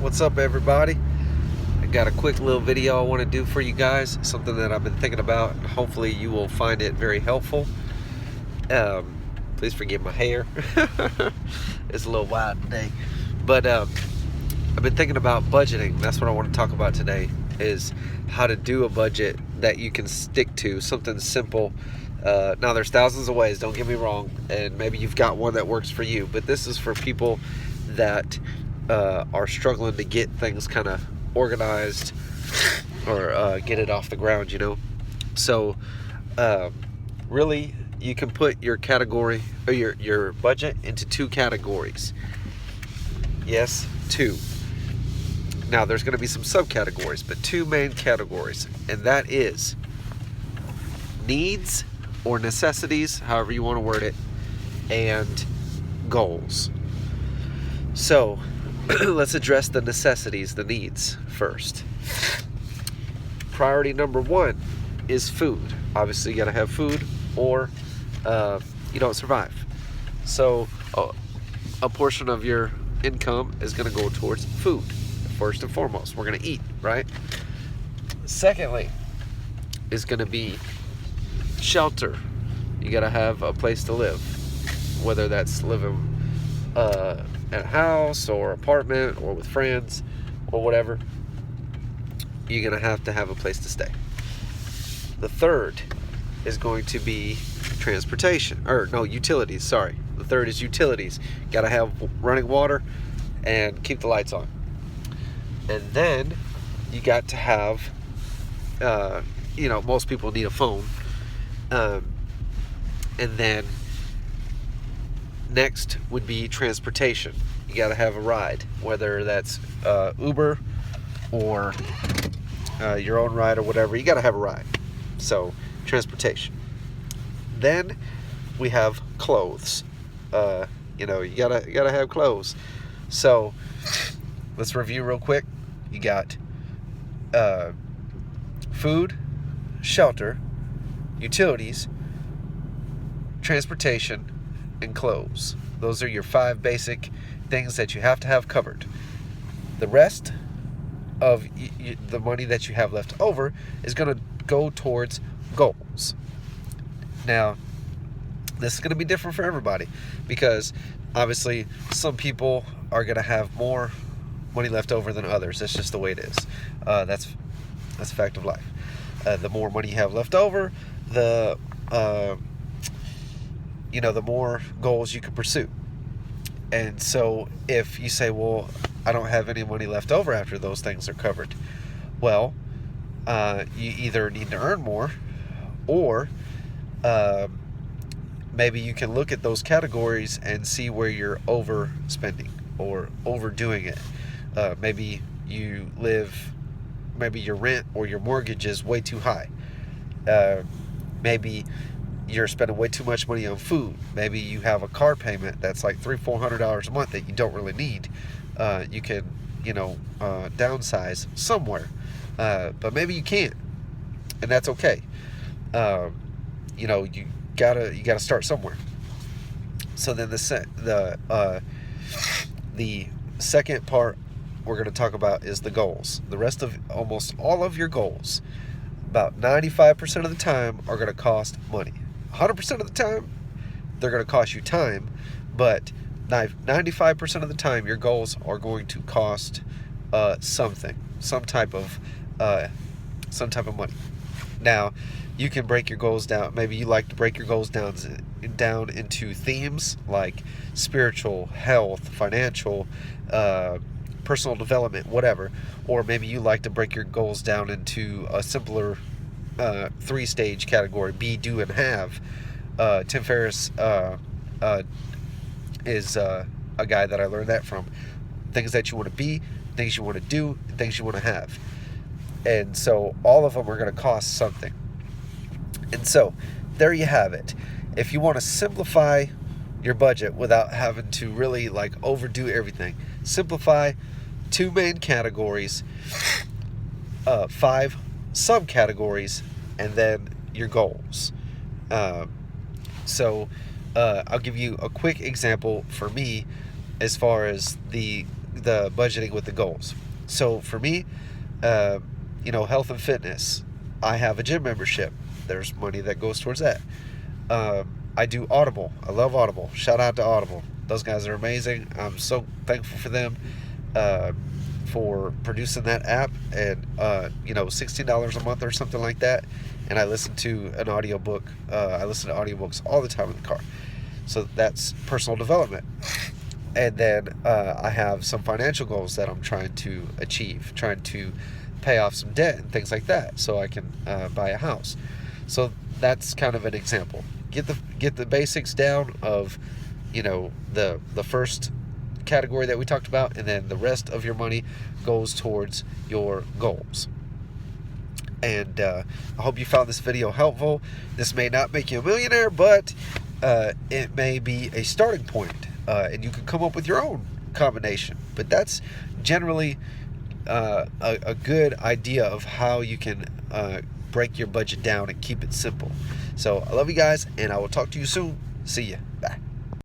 What's up, everybody? I got a quick little video I want to do for you guys, something that I've been thinking about, and hopefully you will find it very helpful. Please forgive my hair. It's a little wild today, but I've been thinking about budgeting. That's what I want to talk about today, is how to do a budget that you can stick to, something simple. Now there's thousands of ways, don't get me wrong, and maybe you've got one that works for you, but this is for people that are struggling to get things kind of organized or get it off the ground, So really, you can put your category or your budget into two categories. Yes, two. Now there's going to be some subcategories, but two main categories, and that is needs or necessities, however you want to word it, and goals. So let's address the necessities, the needs first. Priority number one is food. Obviously, you got to have food, or you don't survive. So a portion of your income is going to go towards food, first and foremost. We're going to eat, right? Secondly, is going to be shelter. You got to have a place to live, whether that's living in a house or apartment or with friends or whatever. You're going to have a place to stay. The third is going to be utilities. Sorry. The third is utilities. Got to have running water and keep the lights on. And then you got to have, most people need a phone. And then next would be transportation. You got to have a ride, whether that's Uber or your own ride or whatever. You got to have a ride. So transportation. Then we have clothes. You gotta have clothes. So let's review real quick. You got food, shelter, utilities, transportation, and clothes. Those are your 5 basic things that you have to have covered. The rest of the money that you have left over is going to go towards goals. Now, this is going to be different for everybody, because obviously some people are going to have more money left over than others. That's just the way it is. That's a fact of life. The more money you have left over, the more goals you can pursue. And so if you say, well, I don't have any money left over after those things are covered, well, you either need to earn more, or maybe you can look at those categories and see where you're overspending or overdoing it. Maybe your rent or your mortgage is way too high. Maybe you're spending way too much money on food. Maybe you have a car payment that's like $300-400 a month that you don't really need. You can, downsize somewhere, but maybe you can't, and that's okay. You gotta start somewhere. So then the second part we're going to talk about is the goals. The rest of almost all of your goals, about 95% of the time, are going to cost money. 100% of the time, they're going to cost you time, but 95% of the time, your goals are going to cost something, some type of money. Now, you can break your goals down. Maybe you like to break your goals down into themes like spiritual, health, financial, personal development, whatever. Or maybe you like to break your goals down into a simpler 3-stage category: be, do, and have. Tim Ferriss is a guy that I learned that from. Things that you want to be, things you want to do, and things you want to have. And so all of them are going to cost something. And so there you have it. If you want to simplify your budget without having to really overdo everything, simplify 2 main categories, 5 subcategories, and then your goals. So I'll give you a quick example for me as far as the the budgeting with the goals. So for me, you know, health and fitness, I have a gym membership. There's money that goes towards that. I do Audible. I love Audible. Shout out to Audible. Those guys are amazing. I'm so thankful for them, for producing that app. And you know, $16 a month or something like that. And I listen to an audiobook. I listen to audiobooks all the time in the car. So that's personal development. And then I have some financial goals that I'm trying to achieve, trying to pay off some debt and things like that, so I can buy a house. So that's kind of an example. Get the basics down of, you know, the first category that we talked about, and then the rest of your money goes towards your goals. And I hope you found this video helpful. This may not make you a millionaire, but it may be a starting point, and you can come up with your own combination. But that's generally a good idea of how you can break your budget down and keep it simple. So I love you guys, and I will talk to you soon. See ya.